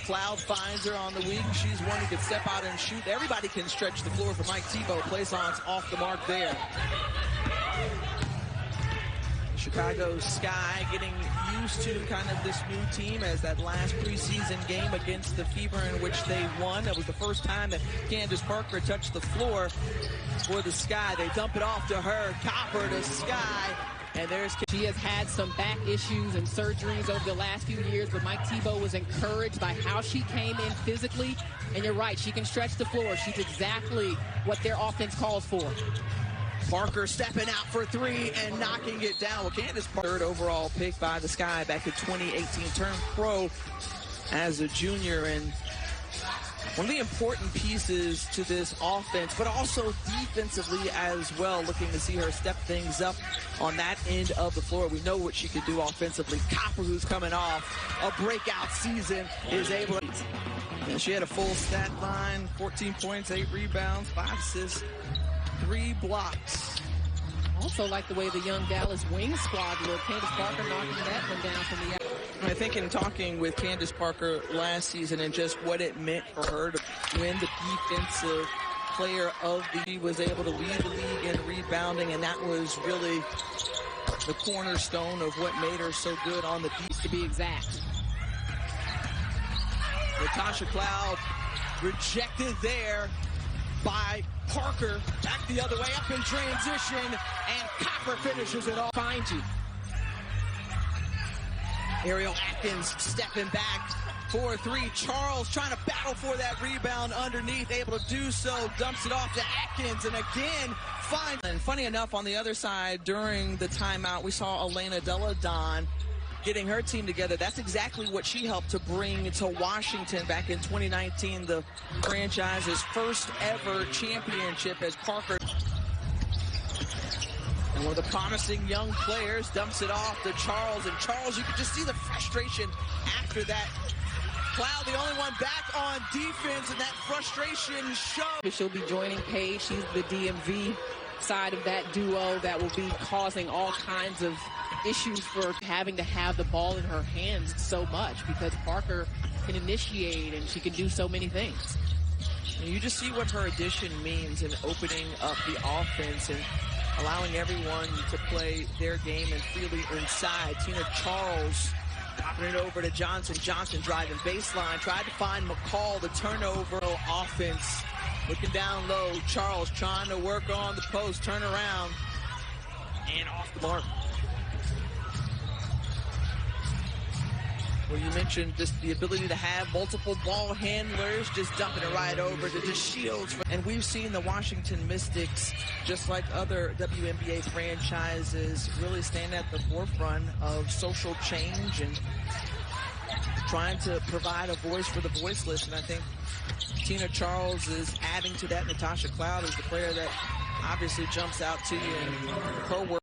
Cloud finds her on the wing. She's one who can step out and shoot. Everybody can stretch the floor for Mike Tebow. Plaisance off the mark there. Chicago Sky getting used to kind of this new team as that last preseason game against the Fever in which they won. That was the first time that Candace Parker touched the floor for the Sky. They dump it off to her. Copper to Sky. And she has had some back issues and surgeries over the last few years, but Mike Tebow was encouraged by how she came in physically. And you're right, she can stretch the floor. She's exactly what their offense calls for. Parker stepping out for three and knocking it down. Well, Candace Parker, third overall pick by the Sky back in 2018, turned pro as a junior. And one of the important pieces to this offense, but also defensively as well, looking to see her step things up on that end of the floor. We know what she could do offensively. Copper, who's coming off a breakout season, is able to... And she had a full stat line, 14 points, 8 rebounds, 5 assists, 3 blocks. Also like the way the young Dallas wing squad looked. Candace Parker knocking that one down from the out. I think in talking with Candace Parker last season and just what it meant for her to win the defensive player of the year, was able to lead the league in rebounding, and that was really the cornerstone of what made her so good on the defense. To be exact. Natasha Cloud rejected there by Parker. Back the other way, up in transition, and Copper finishes it off. Find you. Ariel Atkins stepping back for 3. Charles trying to battle for that rebound underneath, able to do so, dumps it off to Atkins, and again, finds. And funny enough, on the other side, during the timeout, we saw Elena Della Don getting her team together. That's exactly what she helped to bring to Washington back in 2019, the franchise's first ever championship, as Parker, and one of the promising young players, dumps it off to Charles. And Charles, you could just see the frustration after that. Cloud, the only one back on defense, and that frustration shows. She'll be joining Paige. She's the DMV side of that duo that will be causing all kinds of issues for having to have the ball in her hands so much, because Parker can initiate and she can do so many things. And you just see what her addition means in opening up the offense and allowing everyone to play their game and freely inside. Tina Charles popping it over to Johnson. Johnson driving baseline, tried to find McCall, the turnover offense. Looking down low, Charles trying to work on the post, turn around, and off the mark. Well, you mentioned just the ability to have multiple ball handlers, just dumping it right over to just shields. And we've seen the Washington Mystics, just like other WNBA franchises, really stand at the forefront of social change and trying to provide a voice for the voiceless. And I think Tina Charles is adding to that. Natasha Cloud is the player that obviously jumps out to you in her work.